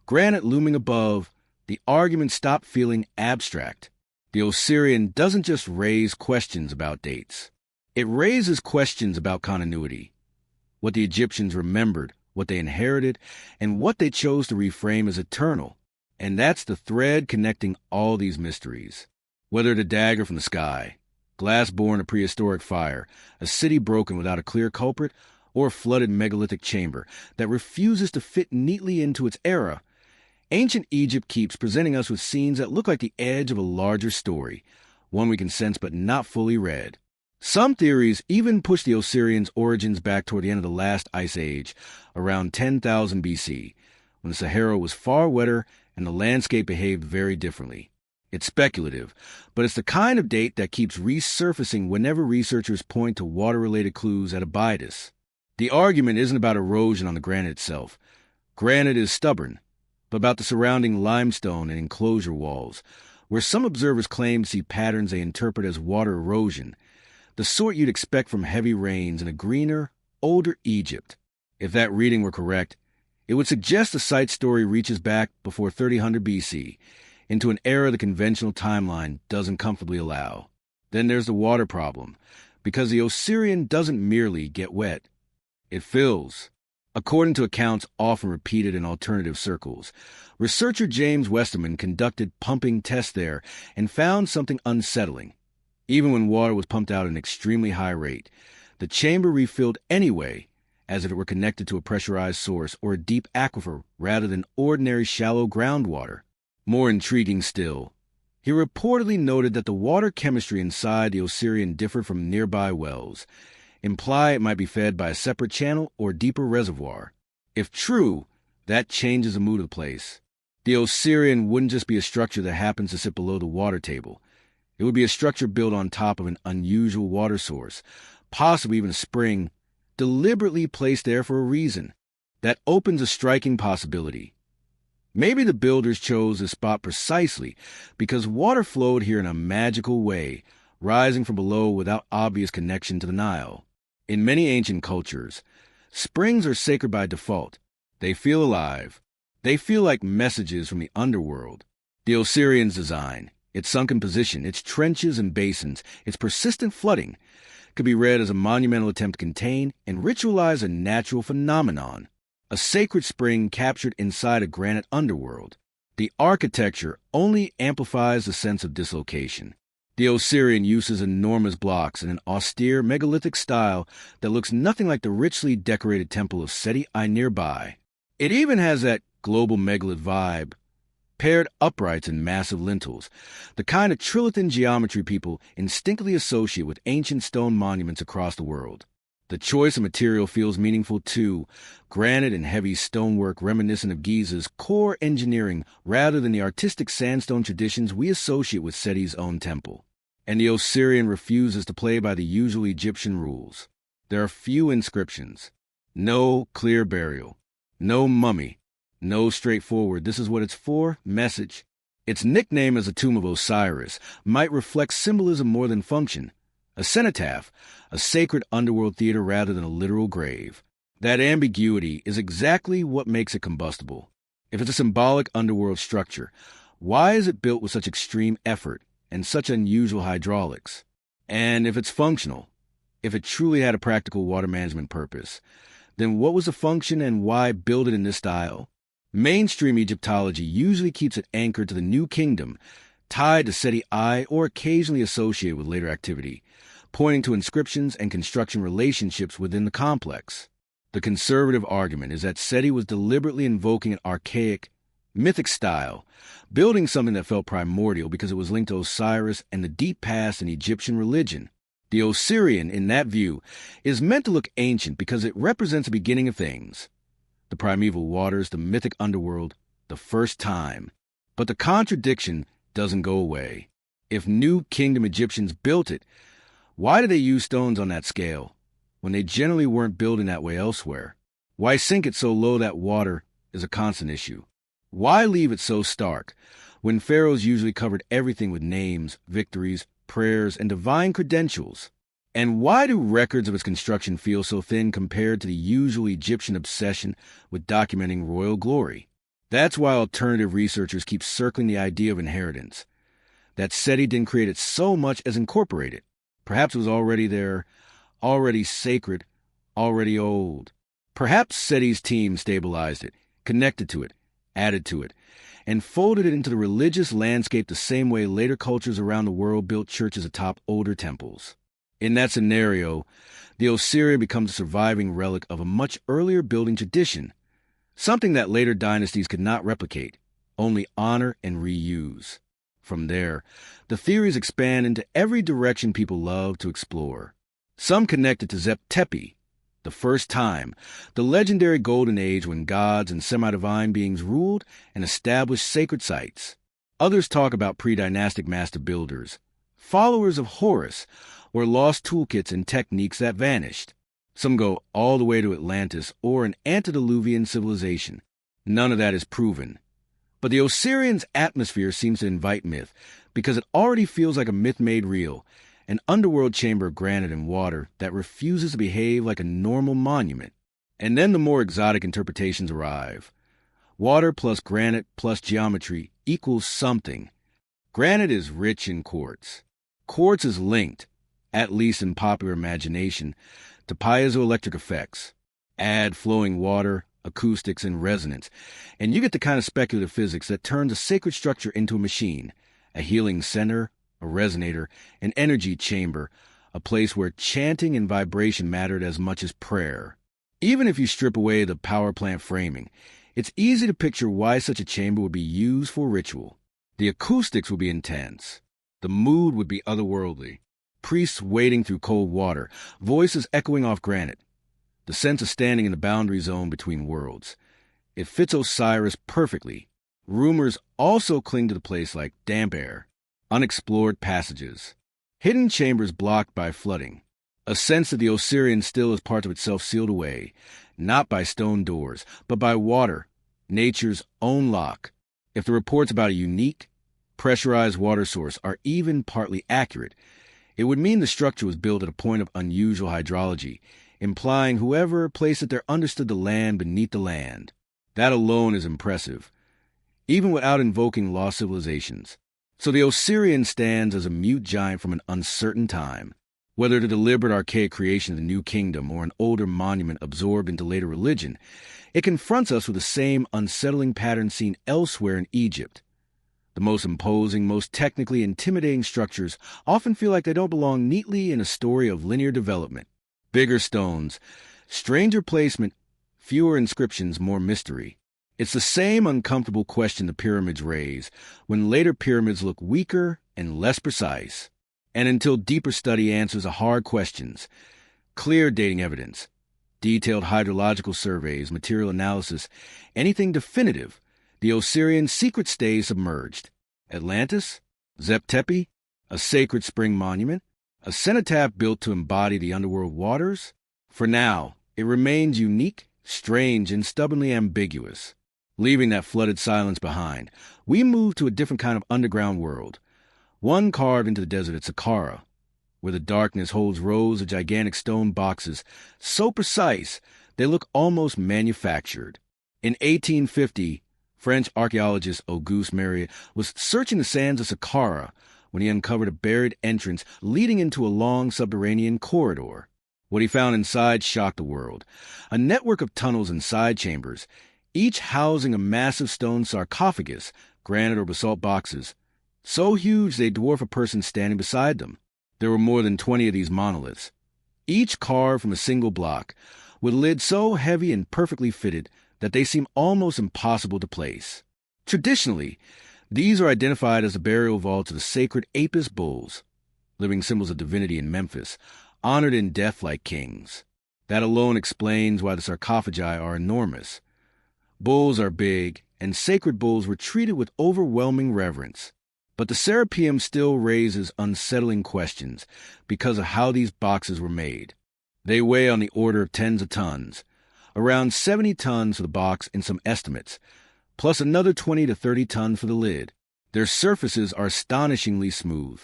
S1: granite looming above, the arguments stop feeling abstract. The Osirian doesn't just raise questions about dates. It raises questions about continuity, what the Egyptians remembered, what they inherited, and what they chose to reframe as eternal. And that's the thread connecting all these mysteries. Whether a dagger from the sky, glass born of prehistoric fire, a city broken without a clear culprit, or a flooded megalithic chamber that refuses to fit neatly into its era, ancient Egypt keeps presenting us with scenes that look like the edge of a larger story, one we can sense but not fully read. Some theories even push the Osirians' origins back toward the end of the last ice age, around 10,000 BC, when the Sahara was far wetter and the landscape behaved very differently. It's speculative, but it's the kind of date that keeps resurfacing whenever researchers point to water-related clues at Abydos. The argument isn't about erosion on the granite itself. Granite is stubborn, but about the surrounding limestone and enclosure walls, where some observers claim to see patterns they interpret as water erosion, the sort you'd expect from heavy rains in a greener, older Egypt. If that reading were correct, it would suggest the site's story reaches back before 3000 BC, into an era the conventional timeline doesn't comfortably allow. Then there's the water problem, because the Osirian doesn't merely get wet. It fills. According to accounts often repeated in alternative circles, researcher James Westerman conducted pumping tests there and found something unsettling. Even when water was pumped out at an extremely high rate, the chamber refilled anyway, as if it were connected to a pressurized source or a deep aquifer rather than ordinary shallow groundwater. More intriguing still, he reportedly noted that the water chemistry inside the Osirian differed from nearby wells, imply it might be fed by a separate channel or deeper reservoir. If true, that changes the mood of the place. The Osirian wouldn't just be a structure that happens to sit below the water table. It would be a structure built on top of an unusual water source, possibly even a spring, deliberately placed there for a reason. That opens a striking possibility. Maybe the builders chose this spot precisely because water flowed here in a magical way, rising from below without obvious connection to the Nile. In many ancient cultures, springs are sacred by default. They feel alive. They feel like messages from the underworld. The Osirians' design, its sunken position, its trenches and basins, its persistent flooding, could be read as a monumental attempt to contain and ritualize a natural phenomenon. A sacred spring captured inside a granite underworld. The architecture only amplifies the sense of dislocation. The Osirian uses enormous blocks in an austere megalithic style that looks nothing like the richly decorated temple of Seti I nearby. It even has that global megalith vibe, paired uprights and massive lintels, the kind of trilithon geometry people instinctively associate with ancient stone monuments across the world. The choice of material feels meaningful too, granite and heavy stonework reminiscent of Giza's core engineering rather than the artistic sandstone traditions we associate with Seti's own temple. And the Osirian refuses to play by the usual Egyptian rules. There are few inscriptions, no clear burial, no mummy, no straightforward "this is what it's for" message. Its nickname as a tomb of Osiris might reflect symbolism more than function. A cenotaph, a sacred underworld theater rather than a literal grave. That ambiguity is exactly what makes it combustible. If it's a symbolic underworld structure, why is it built with such extreme effort and such unusual hydraulics? And if it's functional, if it truly had a practical water management purpose, then what was the function and why build it in this style? Mainstream Egyptology usually keeps it anchored to the New Kingdom, tied to Seti I or occasionally associated with later activity, pointing to inscriptions and construction relationships within the complex. The conservative argument is that Seti was deliberately invoking an archaic, mythic style, building something that felt primordial because it was linked to Osiris and the deep past in Egyptian religion. The Osirian, in that view, is meant to look ancient because it represents the beginning of things. The primeval waters, the mythic underworld, the first time. But the contradiction doesn't go away. If New Kingdom Egyptians built it, why did they use stones on that scale, when they generally weren't building that way elsewhere? Why sink it so low that water is a constant issue? Why leave it so stark, when pharaohs usually covered everything with names, victories, prayers, and divine credentials? And why do records of its construction feel so thin compared to the usual Egyptian obsession with documenting royal glory? That's why alternative researchers keep circling the idea of inheritance. That Seti didn't create it so much as incorporate it. Perhaps it was already there, already sacred, already old. Perhaps Seti's team stabilized it, connected to it, added to it, and folded it into the religious landscape the same way later cultures around the world built churches atop older temples. In that scenario, the Osirian becomes a surviving relic of a much earlier building tradition, something that later dynasties could not replicate, only honor and reuse. From there, the theories expand into every direction people love to explore. Some connect it to Zep-Tepi, the first time, the legendary golden age when gods and semi-divine beings ruled and established sacred sites. Others talk about pre-dynastic master builders, followers of Horus, or lost toolkits and techniques that vanished. Some go all the way to Atlantis or an antediluvian civilization. None of that is proven. But the Osirian's atmosphere seems to invite myth, because it already feels like a myth made real, an underworld chamber of granite and water that refuses to behave like a normal monument. And then the more exotic interpretations arrive. Water plus granite plus geometry equals something. Granite is rich in quartz. Quartz is linked, at least in popular imagination, to piezoelectric effects. Add flowing water, acoustics, and resonance, and you get the kind of speculative physics that turns a sacred structure into a machine, a healing center, a resonator, an energy chamber, a place where chanting and vibration mattered as much as prayer. Even if you strip away the power plant framing, it's easy to picture why such a chamber would be used for ritual. The acoustics would be intense. The mood would be otherworldly. Priests wading through cold water, voices echoing off granite. The sense of standing in the boundary zone between worlds. It fits Osiris perfectly. Rumors also cling to the place like damp air, unexplored passages, hidden chambers blocked by flooding. A sense that the Osirian still is part of itself sealed away, not by stone doors, but by water, nature's own lock. If the reports about a unique, pressurized water source are even partly accurate, it would mean the structure was built at a point of unusual hydrology, implying whoever placed it there understood the land beneath the land. That alone is impressive, even without invoking lost civilizations. So the Osirian stands as a mute giant from an uncertain time. Whether the deliberate archaic creation of the new kingdom or an older monument absorbed into later religion, it confronts us with the same unsettling pattern seen elsewhere in Egypt. The most imposing, most technically intimidating structures often feel like they don't belong neatly in a story of linear development. Bigger stones, stranger placement, fewer inscriptions, more mystery. It's the same uncomfortable question the pyramids raise, when later pyramids look weaker and less precise. And until deeper study answers the hard questions, clear dating evidence, detailed hydrological surveys, material analysis, anything definitive, the Osirian secret stays submerged. Atlantis? Zep-Tepi? A sacred spring monument? A cenotaph built to embody the underworld waters? For now, it remains unique, strange, and stubbornly ambiguous. Leaving that flooded silence behind, we move to a different kind of underground world, one carved into the desert at Saqqara, where the darkness holds rows of gigantic stone boxes so precise they look almost manufactured. In 1850, French archaeologist Auguste Mariette was searching the sands of Saqqara when he uncovered a buried entrance leading into a long subterranean corridor. What he found inside shocked the world. A network of tunnels and side chambers, each housing a massive stone sarcophagus, granite or basalt boxes, so huge they dwarf a person standing beside them. There were more than 20 of these monoliths, each carved from a single block, with lids so heavy and perfectly fitted that they seem almost impossible to place. Traditionally, these are identified as the burial vaults of the sacred Apis bulls, living symbols of divinity in Memphis, honored in death like kings. That alone explains why the sarcophagi are enormous. Bulls are big, and sacred bulls were treated with overwhelming reverence. But the Serapeum still raises unsettling questions because of how these boxes were made. They weigh on the order of tens of tons, around 70 tons for the box in some estimates, plus another 20 to 30 tons for the lid. Their surfaces are astonishingly smooth.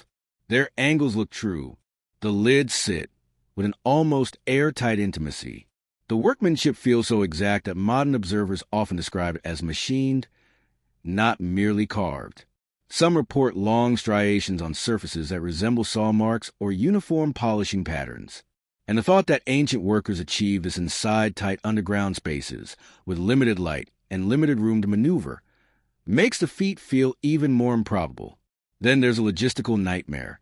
S1: Their angles look true. The lids sit with an almost airtight intimacy. The workmanship feels so exact that modern observers often describe it as machined, not merely carved. Some report long striations on surfaces that resemble saw marks or uniform polishing patterns. And the thought that ancient workers achieved this inside tight underground spaces with limited light and limited room to maneuver makes the feat feel even more improbable. Then there's a logistical nightmare.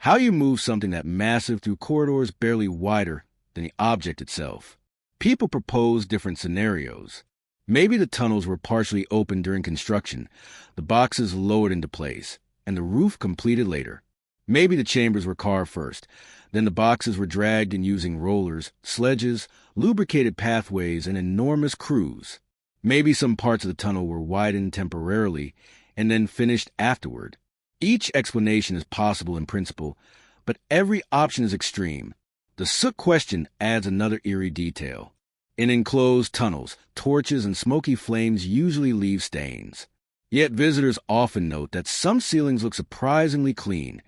S1: How you move something that massive through corridors barely wider than the object itself. People propose different scenarios. Maybe the tunnels were partially opened during construction, the boxes lowered into place, and the roof completed later. Maybe the chambers were carved first, then the boxes were dragged in using rollers, sledges, lubricated pathways, and enormous crews. Maybe some parts of the tunnel were widened temporarily and then finished afterward. Each explanation is possible in principle, but every option is extreme. The soot question adds another eerie detail. In enclosed tunnels, torches and smoky flames usually leave stains. Yet visitors often note that some ceilings look surprisingly clean,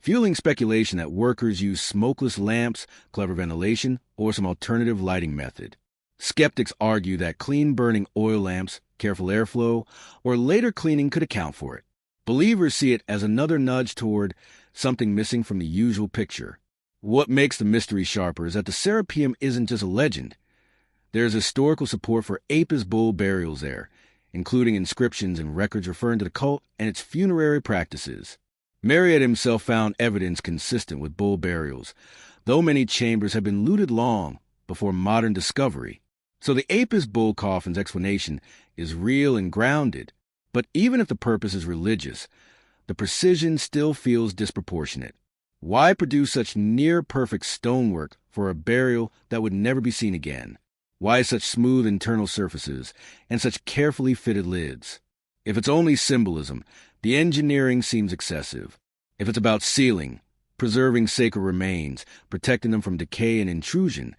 S1: fueling speculation that workers use smokeless lamps, clever ventilation, or some alternative lighting method. Skeptics argue that clean-burning oil lamps, careful airflow, or later cleaning could account for it. Believers see it as another nudge toward something missing from the usual picture. What makes the mystery sharper is that the Serapeum isn't just a legend. There's historical support for Apis bull burials there, including inscriptions and records referring to the cult and its funerary practices. Marriott himself found evidence consistent with bull burials, though many chambers have been looted long before modern discovery. So the Apis bull coffin's explanation is real and grounded, but even if the purpose is religious, the precision still feels disproportionate. Why produce such near-perfect stonework for a burial that would never be seen again? Why such smooth internal surfaces and such carefully fitted lids? If it's only symbolism, the engineering seems excessive. If it's about sealing, preserving sacred remains, protecting them from decay and intrusion,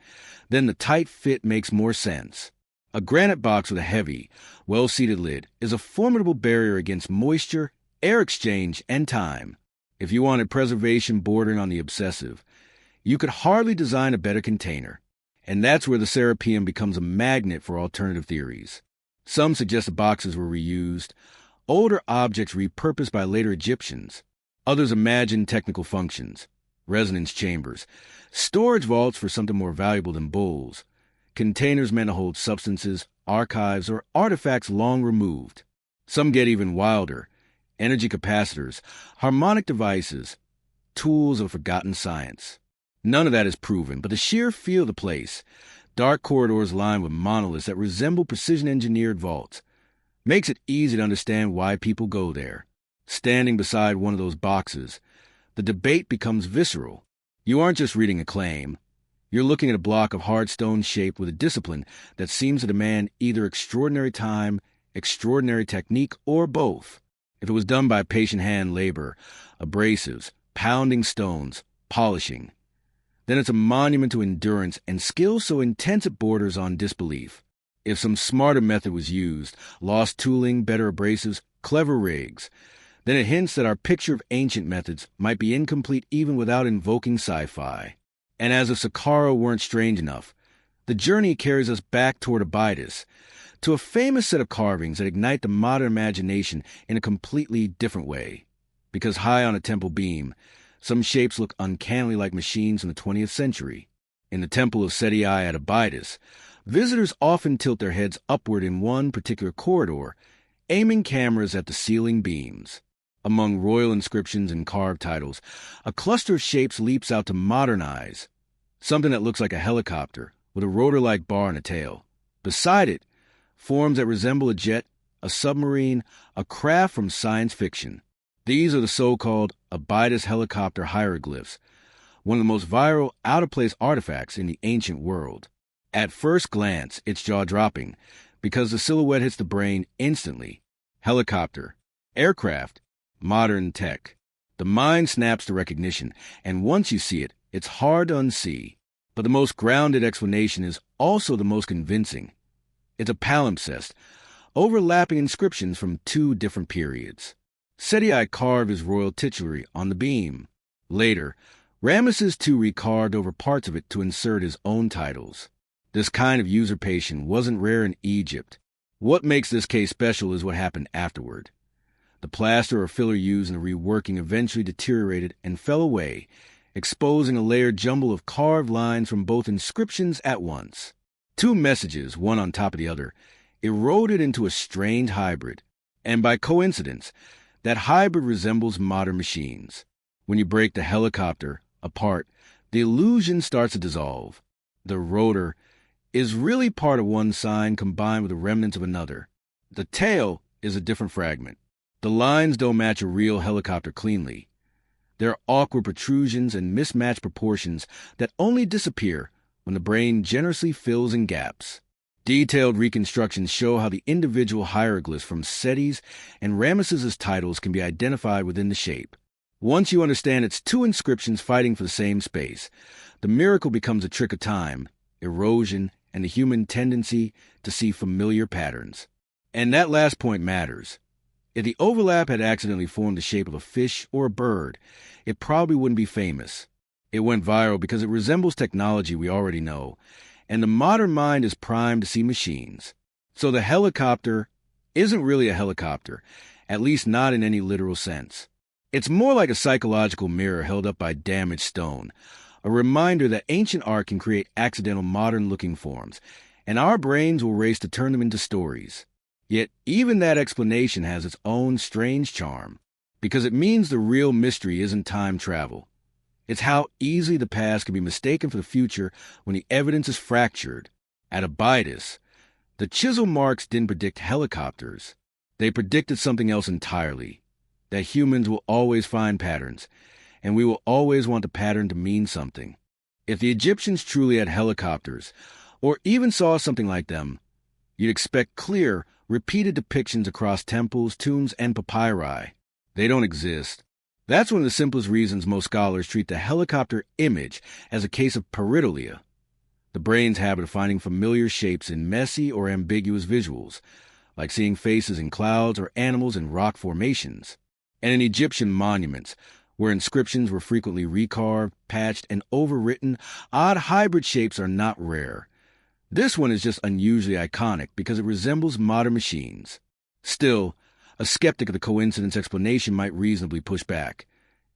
S1: then the tight fit makes more sense. A granite box with a heavy, well-seated lid is a formidable barrier against moisture, air exchange, and time. If you wanted preservation bordering on the obsessive, you could hardly design a better container. And that's where the Serapeum becomes a magnet for alternative theories. Some suggest the boxes were reused, older objects repurposed by later Egyptians. Others imagine technical functions, resonance chambers, storage vaults for something more valuable than bulls, containers meant to hold substances, archives, or artifacts long removed. Some get even wilder: energy capacitors, harmonic devices, tools of forgotten science. None of that is proven, but the sheer feel of the place, dark corridors lined with monoliths that resemble precision-engineered vaults, makes it easy to understand why people go there. Standing beside one of those boxes, the debate becomes visceral. You aren't just reading a claim. You're looking at a block of hard stone shaped with a discipline that seems to demand either extraordinary time, extraordinary technique, or both. If it was done by patient hand labor, abrasives, pounding stones, polishing, then it's a monument to endurance and skill so intense it borders on disbelief. If some smarter method was used, lost tooling, better abrasives, clever rigs, then it hints that our picture of ancient methods might be incomplete even without invoking sci-fi. And as if Saqqara weren't strange enough, the journey carries us back toward Abydos, to a famous set of carvings that ignite the modern imagination in a completely different way. Because high on a temple beam, some shapes look uncannily like machines from the 20th century. In the temple of Seti I at Abydos, visitors often tilt their heads upward in one particular corridor, aiming cameras at the ceiling beams. Among royal inscriptions and carved titles, a cluster of shapes leaps out to modern eyes. Something that looks like a helicopter, with a rotor-like bar and a tail. Beside it, forms that resemble a jet, a submarine, a craft from science fiction. These are the so-called Abydos helicopter hieroglyphs, one of the most viral, out-of-place artifacts in the ancient world. At first glance, it's jaw-dropping, because the silhouette hits the brain instantly. Helicopter, aircraft, modern tech. The mind snaps to recognition, and once you see it, it's hard to unsee. But the most grounded explanation is also the most convincing. It's a palimpsest, overlapping inscriptions from two different periods. Seti I carved his royal titulary on the beam. Later, Ramesses II recarved over parts of it to insert his own titles. This kind of usurpation wasn't rare in Egypt. What makes this case special is what happened afterward. The plaster or filler used in the reworking eventually deteriorated and fell away, exposing a layered jumble of carved lines from both inscriptions at once. Two messages, one on top of the other, eroded into a strange hybrid. And by coincidence, that hybrid resembles modern machines. When you break the helicopter apart, the illusion starts to dissolve. The rotor is really part of one sign combined with the remnants of another. The tail is a different fragment. The lines don't match a real helicopter cleanly. There are awkward protrusions and mismatched proportions that only disappear when the brain generously fills in gaps. Detailed reconstructions show how the individual hieroglyphs from Seti's and Ramesses' titles can be identified within the shape. Once you understand it's two inscriptions fighting for the same space, the miracle becomes a trick of time, erosion, and the human tendency to see familiar patterns. And that last point matters. If the overlap had accidentally formed the shape of a fish or a bird, it probably wouldn't be famous. It went viral because it resembles technology we already know, and the modern mind is primed to see machines. So the helicopter isn't really a helicopter, at least not in any literal sense. It's more like a psychological mirror held up by damaged stone, a reminder that ancient art can create accidental modern-looking forms, and our brains will race to turn them into stories. Yet even that explanation has its own strange charm, because it means the real mystery isn't time travel. It's how easily the past can be mistaken for the future when the evidence is fractured. At Abydos, the chisel marks didn't predict helicopters. They predicted something else entirely, that humans will always find patterns, and we will always want the pattern to mean something. If the Egyptians truly had helicopters, or even saw something like them, you'd expect clear, repeated depictions across temples, tombs, and papyri. They don't exist. That's one of the simplest reasons most scholars treat the helicopter image as a case of pareidolia, the brain's habit of finding familiar shapes in messy or ambiguous visuals, like seeing faces in clouds or animals in rock formations. And in Egyptian monuments, where inscriptions were frequently recarved, patched, and overwritten, odd hybrid shapes are not rare. This one is just unusually iconic because it resembles modern machines. Still, a skeptic of the coincidence explanation might reasonably push back.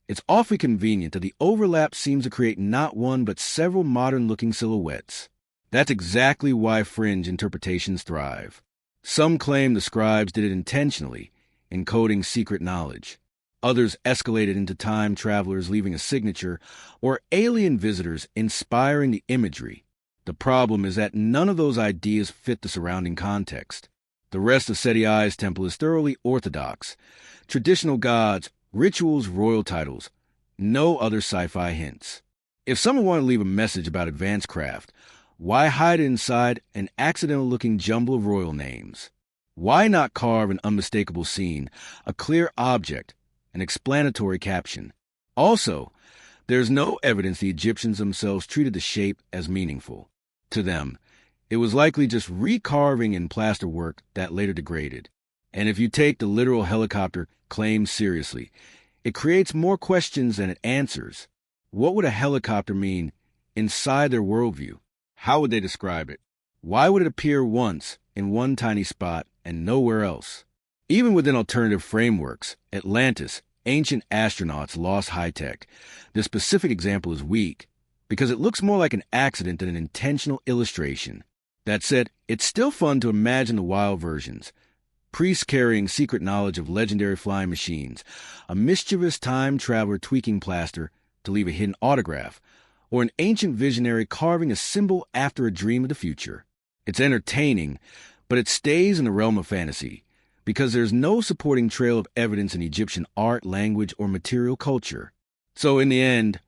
S1: It's awfully convenient that the overlap seems to create not one but several modern-looking silhouettes. That's exactly why fringe interpretations thrive. Some claim the scribes did it intentionally, encoding secret knowledge. Others escalated into time travelers leaving a signature, or alien visitors inspiring the imagery. The problem is that none of those ideas fit the surrounding context. The rest of Seti's temple is thoroughly orthodox. Traditional gods, rituals, royal titles. No other sci-fi hints. If someone wanted to leave a message about advanced craft, why hide it inside an accidental-looking jumble of royal names? Why not carve an unmistakable scene, a clear object, an explanatory caption? Also, there's no evidence the Egyptians themselves treated the shape as meaningful. To them, it was likely just recarving in plaster work that later degraded. And if you take the literal helicopter claim seriously, it creates more questions than it answers. What would a helicopter mean inside their worldview? How would they describe it? Why would it appear once in one tiny spot and nowhere else? Even within alternative frameworks, Atlantis, ancient astronauts lost high-tech. This specific example is weak, because it looks more like an accident than an intentional illustration. That said, it's still fun to imagine the wild versions. Priests carrying secret knowledge of legendary flying machines, a mischievous time traveler tweaking plaster to leave a hidden autograph, or an ancient visionary carving a symbol after a dream of the future. It's entertaining, but it stays in the realm of fantasy, because there's no supporting trail of evidence in Egyptian art, language, or material culture. So in the end,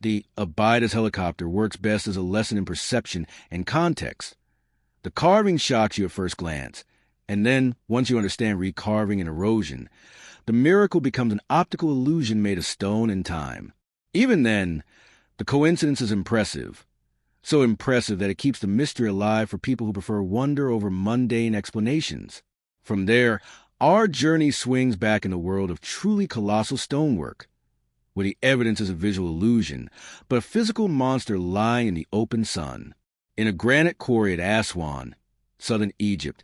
S1: the Abydos helicopter works best as a lesson in perception and context. The carving shocks you at first glance, and then, once you understand recarving and erosion, the miracle becomes an optical illusion made of stone and time. Even then, the coincidence is impressive. So impressive that it keeps the mystery alive for people who prefer wonder over mundane explanations. From there, our journey swings back in the world of truly colossal stonework, where the evidence is a visual illusion, but a physical monster lying in the open sun. In a granite quarry at Aswan, southern Egypt,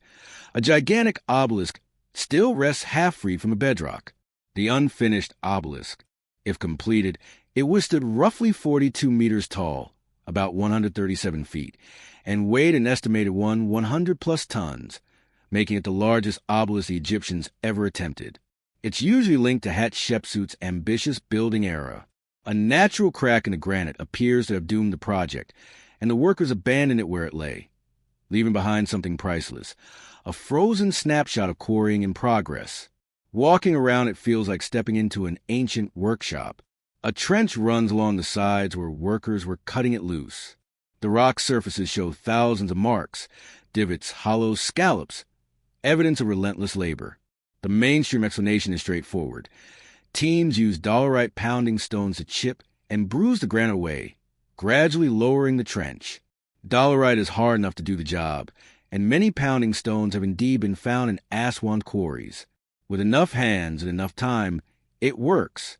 S1: a gigantic obelisk still rests half-freed from the bedrock. The unfinished obelisk, if completed, it withstood roughly 42 meters tall, about 137 feet, and weighed an estimated 100-plus tons. making it the largest obelisk the Egyptians ever attempted. It's usually linked to Hatshepsut's ambitious building era. A natural crack in the granite appears to have doomed the project, and the workers abandoned it where it lay, leaving behind something priceless, a frozen snapshot of quarrying in progress. Walking around it feels like stepping into an ancient workshop. A trench runs along the sides where workers were cutting it loose. The rock surfaces show thousands of marks, divots, hollows, scallops, evidence of relentless labor. The mainstream explanation is straightforward. Teams use dolerite pounding stones to chip and bruise the granite away, gradually lowering the trench. Dolerite is hard enough to do the job, and many pounding stones have indeed been found in Aswan quarries. With enough hands and enough time, it works.